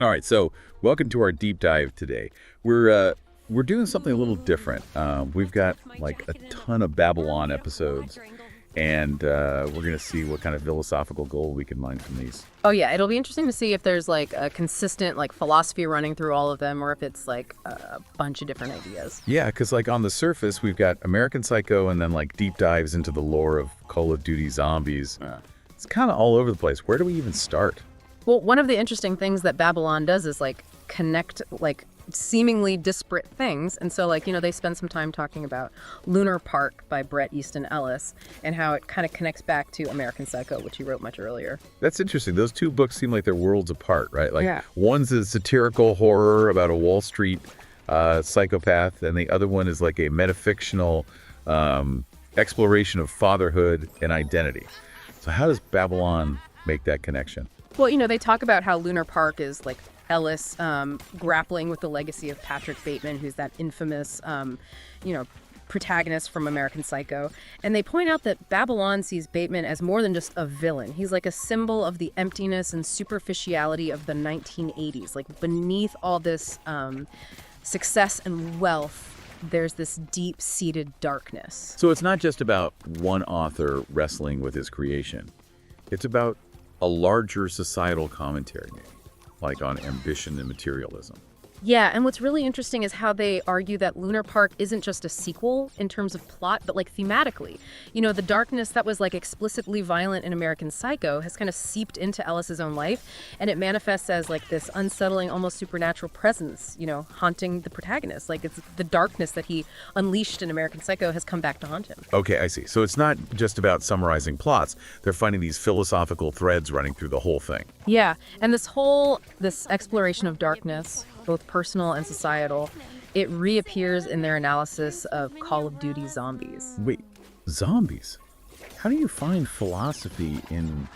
All right, so welcome to our deep dive today. We're doing something a little different. We've got like a ton of Babylon episodes, and we're gonna see what kind of philosophical gold we can mine from these. Oh yeah, it'll be interesting to see if there's like a consistent like philosophy running through all of them, or if it's like a bunch of different ideas. Yeah, because like on the surface, we've got American Psycho, and then like deep dives into the lore of Call of Duty Zombies. It's kind of all over the place. Where do we even start? Well, one of the interesting things that Babylon does is like connect like seemingly disparate things. And so like, they spend some time talking about Lunar Park by Bret Easton Ellis and how it kind of connects back to American Psycho, which he wrote much earlier. That's interesting. Those two books seem like they're worlds apart, right? Like Yeah. one's a satirical horror about a Wall Street psychopath, and the other one is like a metafictional exploration of fatherhood and identity. So how does Babylon make that connection? Well, they talk about how Lunar Park is like Ellis grappling with the legacy of Patrick Bateman, who's that infamous, protagonist from American Psycho. And they point out that Babylon sees Bateman as more than just a villain. He's like a symbol of the emptiness and superficiality of the 1980s. Like beneath all this success and wealth, there's this deep-seated darkness. So it's not just about one author wrestling with his creation. It's about a larger societal commentary, maybe, like on ambition and materialism. Yeah, and what's really interesting is how they argue that Lunar Park isn't just a sequel in terms of plot, but like thematically. The darkness that was like explicitly violent in American Psycho has kind of seeped into Ellis's own life, and it manifests as like this unsettling, almost supernatural presence, haunting the protagonist. Like it's the darkness that he unleashed in American Psycho has come back to haunt him. Okay, I see. So it's not just about summarizing plots. They're finding these philosophical threads running through the whole thing. Yeah, and this exploration of darkness, both personal and societal, it reappears in their analysis of Call of Duty Zombies. Wait, zombies? How do you find philosophy in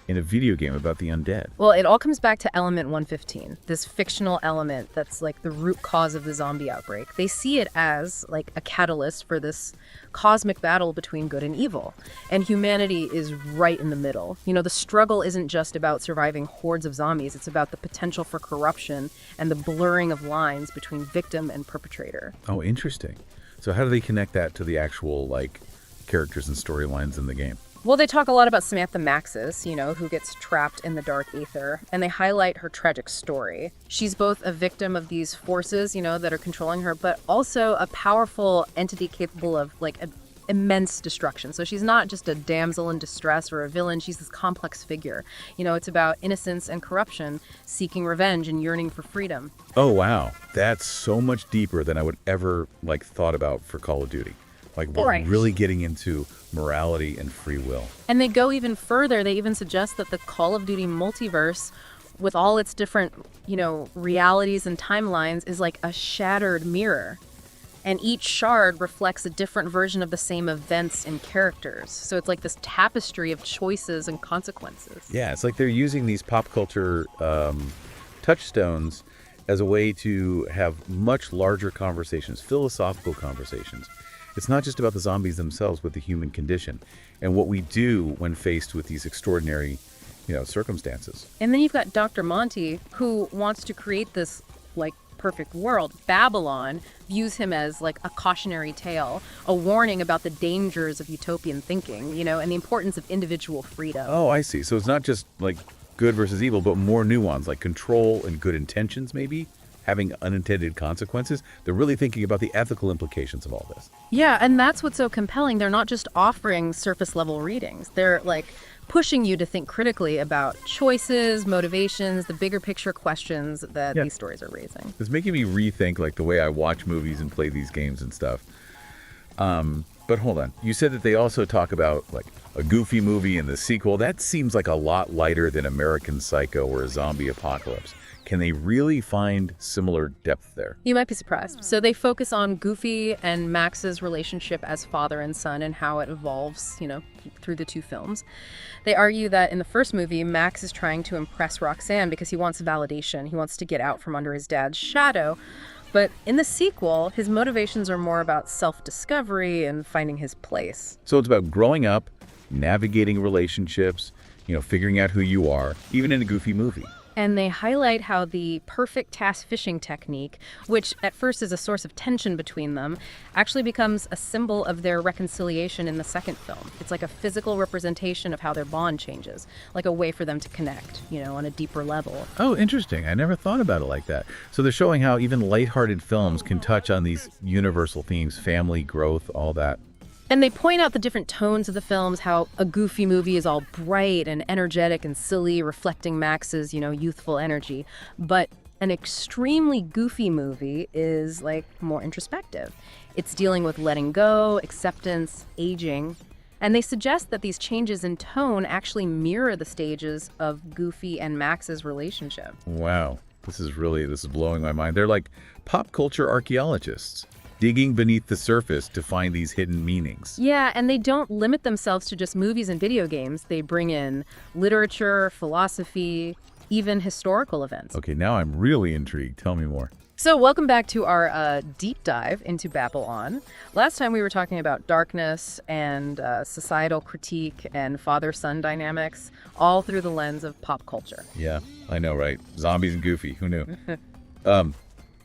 a video game about the undead? Well, it all comes back to Element 115, this fictional element that's like the root cause of the zombie outbreak. They see it as like a catalyst for this cosmic battle between good and evil. And humanity is right in the middle. The struggle isn't just about surviving hordes of zombies. It's about the potential for corruption and the blurring of lines between victim and perpetrator. Oh, interesting. So how do they connect that to the actual, like, characters and storylines in the game? Well, they talk a lot about Samantha Maxis, who gets trapped in the dark aether, and they highlight her tragic story. She's both a victim of these forces, that are controlling her, but also a powerful entity capable of, like, immense destruction. So she's not just a damsel in distress or a villain, she's this complex figure. It's about innocence and corruption, seeking revenge and yearning for freedom. Oh, wow. That's so much deeper than I would ever, thought about for Call of Duty. Like, we're Right. really getting into morality and free will. And they go even further. They even suggest that the Call of Duty multiverse, with all its different, realities and timelines, is like a shattered mirror. And each shard reflects a different version of the same events and characters. So it's like this tapestry of choices and consequences. Yeah, it's like they're using these pop culture touchstones as a way to have much larger conversations, philosophical conversations. It's not just about the zombies themselves, but the human condition and what we do when faced with these extraordinary, circumstances. And then you've got Dr. Monty, who wants to create this, perfect world. Babylon views him as, a cautionary tale, a warning about the dangers of utopian thinking, and the importance of individual freedom. Oh, I see. So it's not just, good versus evil, but more nuance, like control and good intentions, maybe? Having unintended consequences. They're really thinking about the ethical implications of all this. Yeah, and that's what's so compelling. They're not just offering surface level readings. They're pushing you to think critically about choices, motivations, the bigger picture questions that these stories are raising. It's making me rethink the way I watch movies and play these games and stuff. But hold on. You said that they also talk about a goofy movie and the sequel. That seems like a lot lighter than American Psycho or a zombie apocalypse. Can they really find similar depth there? You might be surprised. So they focus on Goofy and Max's relationship as father and son and how it evolves, through the two films. They argue that in the first movie, Max is trying to impress Roxanne because he wants validation. He wants to get out from under his dad's shadow. But in the sequel, his motivations are more about self-discovery and finding his place. So it's about growing up, navigating relationships, figuring out who you are, even in a goofy movie. And they highlight how the perfect task fishing technique, which at first is a source of tension between them, actually becomes a symbol of their reconciliation in the second film. It's like a physical representation of how their bond changes, like a way for them to connect, on a deeper level. Oh, interesting. I never thought about it like that. So they're showing how even lighthearted films can touch on these universal themes, family, growth, all that. And they point out the different tones of the films, how a goofy movie is all bright and energetic and silly, reflecting Max's, youthful energy. But an extremely goofy movie is, more introspective. It's dealing with letting go, acceptance, aging. And they suggest that these changes in tone actually mirror the stages of Goofy and Max's relationship. Wow. This is blowing my mind. They're like pop culture archaeologists, digging beneath the surface to find these hidden meanings. Yeah, and they don't limit themselves to just movies and video games. They bring in literature, philosophy, even historical events. Okay, now I'm really intrigued. Tell me more. So welcome back to our deep dive into Babble On. Last time we were talking about darkness and societal critique and father-son dynamics, all through the lens of pop culture. Yeah, I know, right? Zombies and Goofy. Who knew?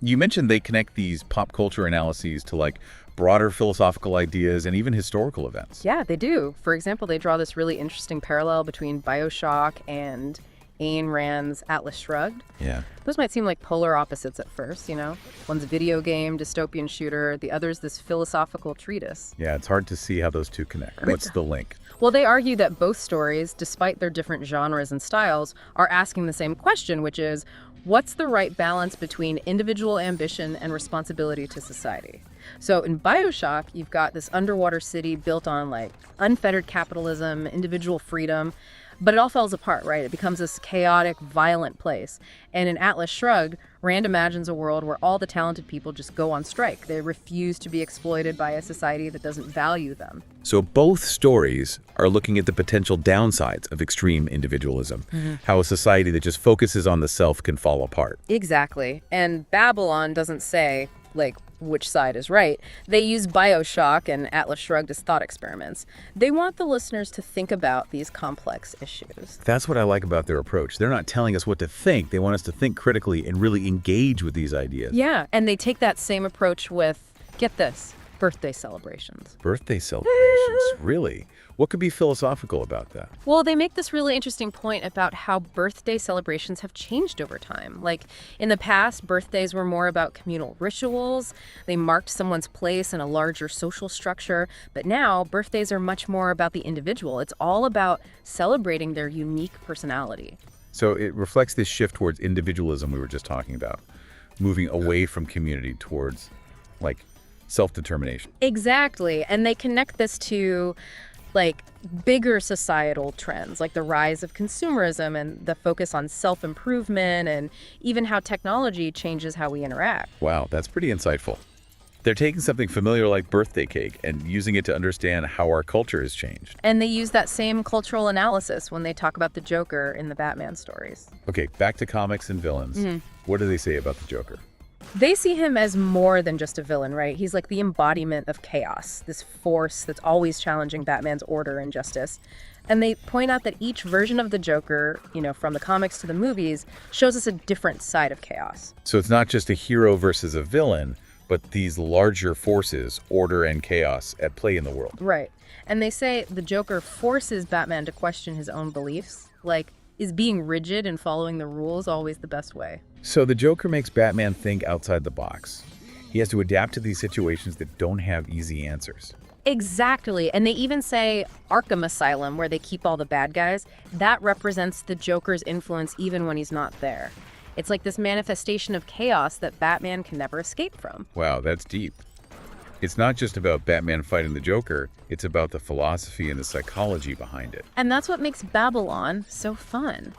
You mentioned they connect these pop culture analyses to broader philosophical ideas and even historical events. Yeah, they do. For example, they draw this really interesting parallel between BioShock and Ayn Rand's Atlas Shrugged. Yeah. Those might seem like polar opposites at first, One's a video game, dystopian shooter. The other's this philosophical treatise. Yeah, it's hard to see how those two connect. What's the link? Well, they argue that both stories, despite their different genres and styles, are asking the same question, which is, what's the right balance between individual ambition and responsibility to society? So in BioShock, you've got this underwater city built on unfettered capitalism, individual freedom, but it all falls apart, right? It becomes this chaotic, violent place. And in Atlas Shrugged, Rand imagines a world where all the talented people just go on strike. They refuse to be exploited by a society that doesn't value them. So both stories are looking at the potential downsides of extreme individualism, how a society that just focuses on the self can fall apart. Exactly. And Babylon doesn't say, which side is right. They use BioShock and Atlas Shrugged as thought experiments. They want the listeners to think about these complex issues. That's what I like about their approach. They're not telling us what to think. They want us to think critically and really engage with these ideas. Yeah, and they take that same approach with, get this, birthday celebrations. Birthday celebrations? Really? What could be philosophical about that? Well, they make this really interesting point about how birthday celebrations have changed over time. In the past, birthdays were more about communal rituals. They marked someone's place in a larger social structure. But now, birthdays are much more about the individual. It's all about celebrating their unique personality. So it reflects this shift towards individualism we were just talking about, moving away from community towards, self-determination. Exactly. And they connect this to bigger societal trends, like the rise of consumerism and the focus on self-improvement and even how technology changes how we interact. Wow, that's pretty insightful. They're taking something familiar like birthday cake and using it to understand how our culture has changed. And they use that same cultural analysis when they talk about the Joker in the Batman stories. Okay, back to comics and villains. What do they say about the Joker? They see him as more than just a villain, right? He's like the embodiment of chaos, this force that's always challenging Batman's order and justice. And they point out that each version of the Joker, from the comics to the movies, shows us a different side of chaos. So it's not just a hero versus a villain, but these larger forces, order and chaos, at play in the world. Right. And they say the Joker forces Batman to question his own beliefs. Is being rigid and following the rules always the best way? So the Joker makes Batman think outside the box. He has to adapt to these situations that don't have easy answers. Exactly. And they even say Arkham Asylum, where they keep all the bad guys, that represents the Joker's influence even when he's not there. It's like this manifestation of chaos that Batman can never escape from. Wow, that's deep. It's not just about Batman fighting the Joker, it's about the philosophy and the psychology behind it. And that's what makes Babylon so fun.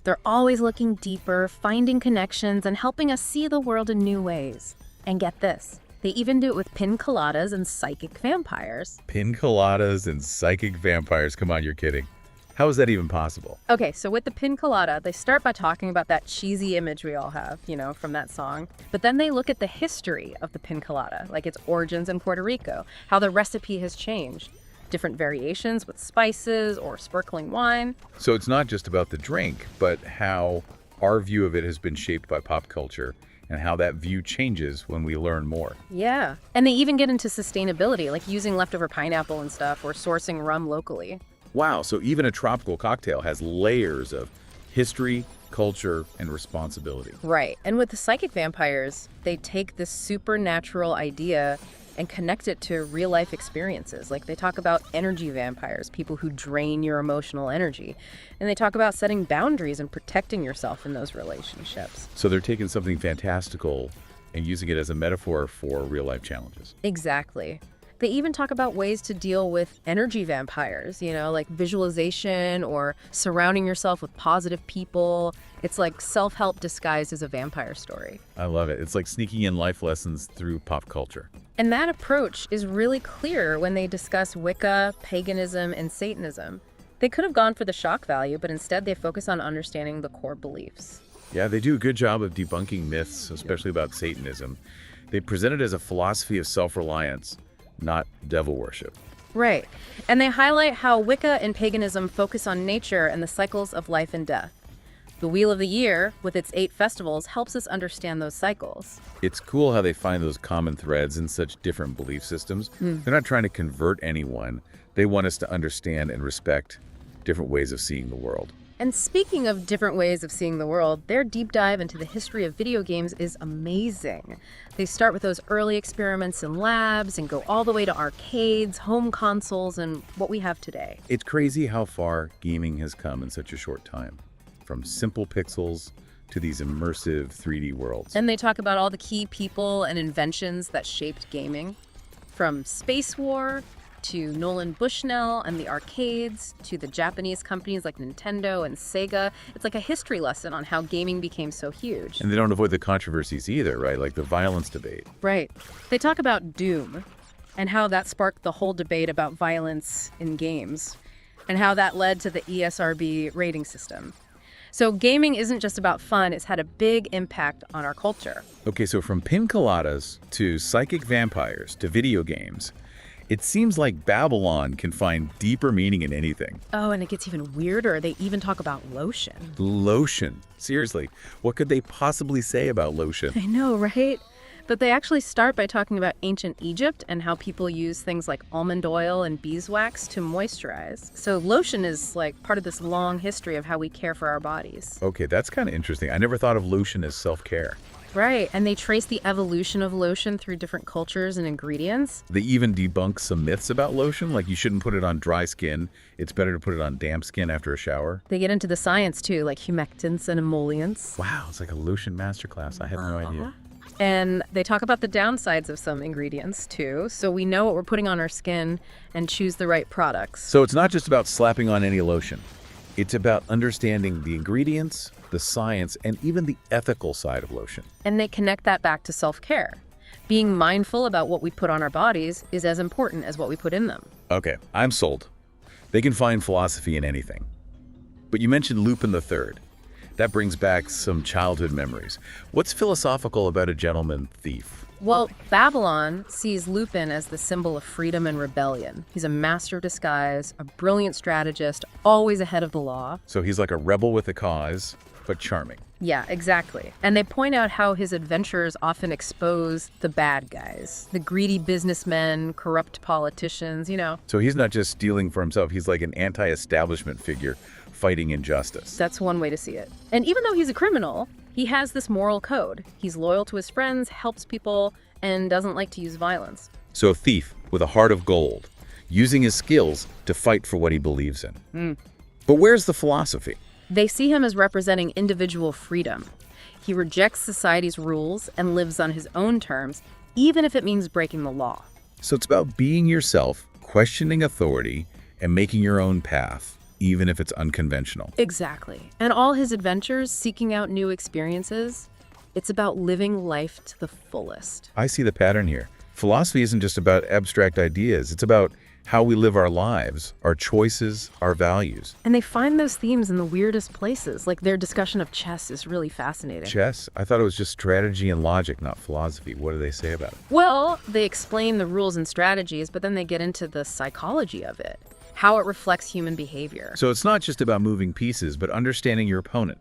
They're always looking deeper, finding connections, and helping us see the world in new ways. And get this, they even do it with pina coladas and psychic vampires. Pina coladas and psychic vampires, come on, you're kidding. How is that even possible? Okay, so with the pina colada, they start by talking about that cheesy image we all have, from that song. But then they look at the history of the pina colada, like its origins in Puerto Rico, how the recipe has changed. Different variations with spices or sparkling wine. So it's not just about the drink, but how our view of it has been shaped by pop culture and how that view changes when we learn more. Yeah. And they even get into sustainability, like using leftover pineapple and stuff or sourcing rum locally. Wow, so even a tropical cocktail has layers of history, culture, and responsibility. Right. And with the psychic vampires, they take this supernatural idea and connect it to real life experiences. Like they talk about energy vampires, people who drain your emotional energy. And they talk about setting boundaries and protecting yourself in those relationships. So they're taking something fantastical and using it as a metaphor for real life challenges. Exactly. They even talk about ways to deal with energy vampires, like visualization or surrounding yourself with positive people. It's like self-help disguised as a vampire story. I love it. It's like sneaking in life lessons through pop culture. And that approach is really clear when they discuss Wicca, paganism, and Satanism. They could have gone for the shock value, but instead they focus on understanding the core beliefs. Yeah, they do a good job of debunking myths, especially about Satanism. They present it as a philosophy of self-reliance, not devil worship. Right. And they highlight how Wicca and paganism focus on nature and the cycles of life and death. The Wheel of the Year, with its 8 festivals, helps us understand those cycles. It's cool how they find those common threads in such different belief systems. They're not trying to convert anyone. They want us to understand and respect different ways of seeing the world. And speaking of different ways of seeing the world, their deep dive into the history of video games is amazing. They start with those early experiments in labs and go all the way to arcades, home consoles, and what we have today. It's crazy how far gaming has come in such a short time. From simple pixels to these immersive 3D worlds. And they talk about all the key people and inventions that shaped gaming. From Space War to Nolan Bushnell and the arcades, to the Japanese companies like Nintendo and Sega. It's like a history lesson on how gaming became so huge. And they don't avoid the controversies either, right? Like the violence debate. Right. They talk about Doom and how that sparked the whole debate about violence in games and how that led to the ESRB rating system. So gaming isn't just about fun, it's had a big impact on our culture. Okay, so from pina coladas to psychic vampires to video games, it seems like Babylon can find deeper meaning in anything. Oh, and it gets even weirder. They even talk about lotion. Lotion. Seriously, what could they possibly say about lotion? I know, right? But they actually start by talking about ancient Egypt and how people use things like almond oil and beeswax to moisturize. So lotion is like part of this long history of how we care for our bodies. Okay, that's kind of interesting. I never thought of lotion as self-care. Right, and they trace the evolution of lotion through different cultures and ingredients. They even debunk some myths about lotion, like you shouldn't put it on dry skin. It's better to put it on damp skin after a shower. They get into the science too, like humectants and emollients. Wow, it's like a lotion masterclass. I had no idea. And they talk about the downsides of some ingredients too, so we know what we're putting on our skin and choose the right products. So it's not just about slapping on any lotion. It's about understanding the ingredients, the science, and even the ethical side of lotion. And they connect that back to self-care. Being mindful about what we put on our bodies is as important as what we put in them. Okay, I'm sold. They can find philosophy in anything. But you mentioned Lupin III. That brings back some childhood memories. What's philosophical about a gentleman thief? Well, Babylon sees Lupin as the symbol of freedom and rebellion. He's a master of disguise, a brilliant strategist, always ahead of the law. So he's like a rebel with a cause, but charming. Yeah, exactly. And they point out how his adventures often expose the bad guys, the greedy businessmen, corrupt politicians, So he's not just stealing for himself, he's like an anti-establishment figure fighting injustice. That's one way to see it. And even though he's a criminal, he has this moral code. He's loyal to his friends, helps people, and doesn't like to use violence. So a thief with a heart of gold, using his skills to fight for what he believes in. But where's the philosophy? They see him as representing individual freedom. He rejects society's rules and lives on his own terms, even if it means breaking the law. So it's about being yourself, questioning authority, and making your own path, even if it's unconventional. Exactly. And all his adventures, seeking out new experiences, it's about living life to the fullest. I see the pattern here. Philosophy isn't just about abstract ideas. It's about how we live our lives, our choices, our values. And they find those themes in the weirdest places, like their discussion of chess is really fascinating. Chess? I thought it was just strategy and logic, not philosophy. What do they say about it? Well, they explain the rules and strategies, but then they get into the psychology of it, how it reflects human behavior. So it's not just about moving pieces, but understanding your opponent,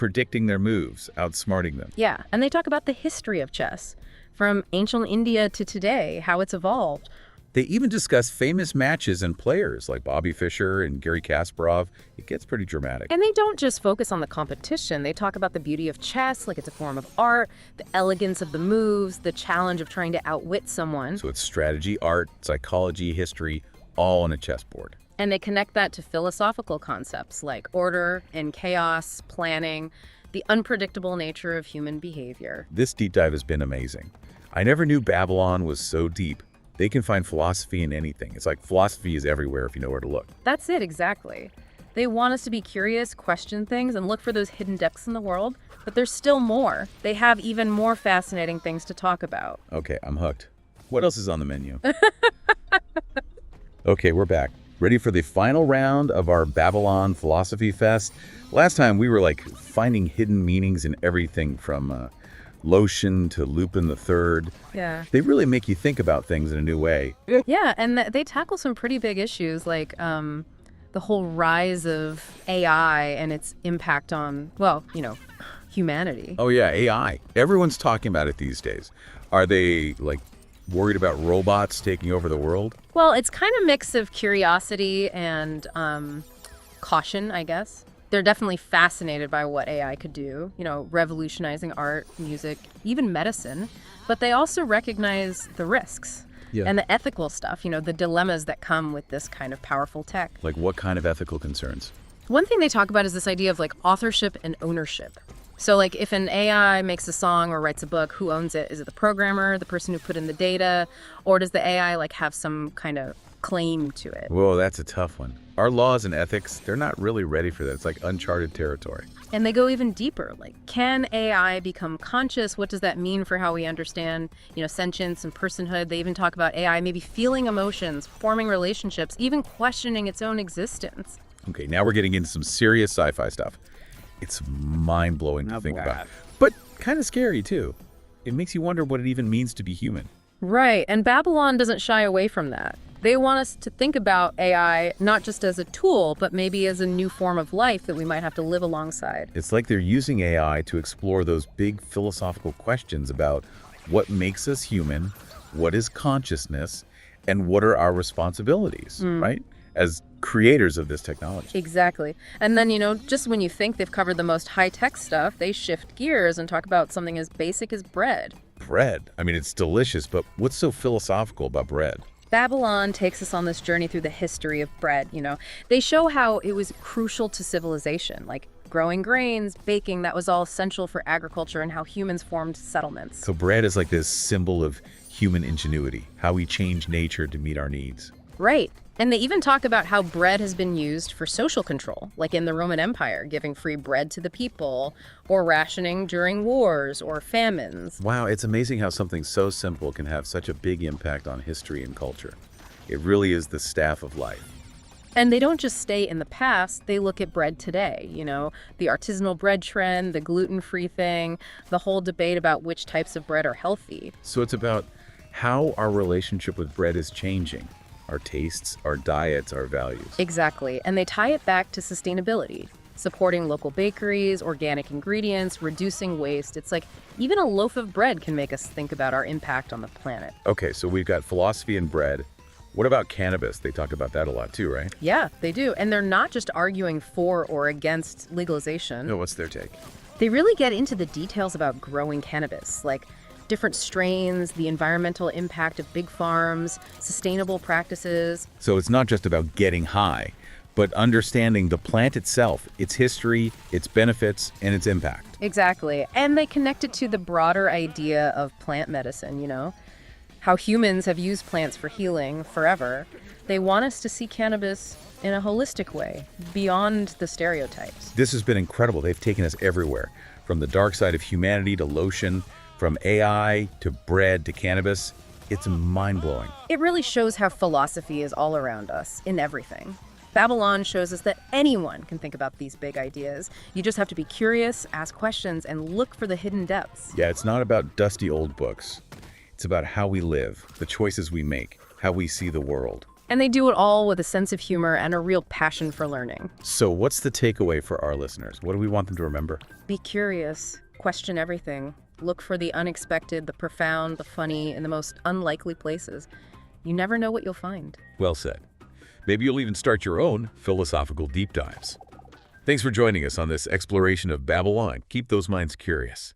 predicting their moves, outsmarting them. Yeah, and they talk about the history of chess, from ancient India to today, how it's evolved. They even discuss famous matches and players like Bobby Fischer and Garry Kasparov. It gets pretty dramatic. And they don't just focus on the competition. They talk about the beauty of chess, like it's a form of art, the elegance of the moves, the challenge of trying to outwit someone. So it's strategy, art, psychology, history, all on a chessboard. And they connect that to philosophical concepts like order and chaos, planning, the unpredictable nature of human behavior. This deep dive has been amazing. I never knew Babylon was so deep. They can find philosophy in anything. It's like philosophy is everywhere if you know where to look. That's it, exactly. They want us to be curious, question things, and look for those hidden depths in the world, but there's still more. They have even more fascinating things to talk about. Okay, I'm hooked. What else is on the menu? Okay, we're back. Ready for the final round of our Babylon Philosophy Fest? Last time we were like finding hidden meanings in everything from Lotion to Lupin the Third. Yeah. They really make you think about things in a new way. Yeah, and they tackle some pretty big issues like the whole rise of AI and its impact on, well, humanity. Oh yeah, AI. Everyone's talking about it these days. Are they like worried about robots taking over the world? Well, it's kind of a mix of curiosity and caution, I guess. They're definitely fascinated by what AI could do, revolutionizing art, music, even medicine. But they also recognize the risks and the ethical stuff, the dilemmas that come with this kind of powerful tech. Like what kind of ethical concerns? One thing they talk about is this idea of like authorship and ownership. So like if an AI makes a song or writes a book, who owns it? Is it the programmer, the person who put in the data, or does the AI like have some kind of claim to it? Whoa, that's a tough one. Our laws and ethics, they're not really ready for that. It's like uncharted territory. And they go even deeper. Like, can AI become conscious? What does that mean for how we understand, sentience and personhood? They even talk about AI maybe feeling emotions, forming relationships, even questioning its own existence. Okay, now we're getting into some serious sci-fi stuff. It's mind-blowing to think about, but kind of scary too. It makes you wonder what it even means to be human. Right, and Babylon doesn't shy away from that. They want us to think about AI not just as a tool, but maybe as a new form of life that we might have to live alongside. It's like they're using AI to explore those big philosophical questions about what makes us human, what is consciousness, and what are our responsibilities, right? As creators of this technology. Exactly. And then, just when you think they've covered the most high-tech stuff, they shift gears and talk about something as basic as bread. Bread. I mean, it's delicious, but what's so philosophical about bread? Babylon takes us on this journey through the history of bread, They show how it was crucial to civilization, like growing grains, baking, that was all essential for agriculture and how humans formed settlements. So bread is like this symbol of human ingenuity, how we change nature to meet our needs. Right. And they even talk about how bread has been used for social control, like in the Roman Empire, giving free bread to the people, or rationing during wars or famines. Wow, it's amazing how something so simple can have such a big impact on history and culture. It really is the staff of life. And they don't just stay in the past, they look at bread today, the artisanal bread trend, the gluten-free thing, the whole debate about which types of bread are healthy. So it's about how our relationship with bread is changing. Our tastes, our diets, our values. Exactly. And they tie it back to sustainability, supporting local bakeries, organic ingredients, reducing waste. It's like even a loaf of bread can make us think about our impact on the planet. Okay, so we've got philosophy and bread. What about cannabis? They talk about that a lot too, right? Yeah, they do. And they're not just arguing for or against legalization. No, what's their take? They really get into the details about growing cannabis, like different strains, the environmental impact of big farms, sustainable practices. So it's not just about getting high, but understanding the plant itself, its history, its benefits, and its impact. Exactly. And they connect it to the broader idea of plant medicine, how humans have used plants for healing forever. They want us to see cannabis in a holistic way, beyond the stereotypes. This has been incredible. They've taken us everywhere, from the dark side of humanity to lotion, from AI to bread to cannabis. It's mind-blowing. It really shows how philosophy is all around us, in everything. Babylon shows us that anyone can think about these big ideas. You just have to be curious, ask questions, and look for the hidden depths. Yeah, it's not about dusty old books. It's about how we live, the choices we make, how we see the world. And they do it all with a sense of humor and a real passion for learning. So what's the takeaway for our listeners? What do we want them to remember? Be curious, question everything, look for the unexpected, the profound, the funny, in the most unlikely places. You never know what you'll find. Well said. Maybe you'll even start your own philosophical deep dives. Thanks for joining us on this exploration of Babble. Keep those minds curious.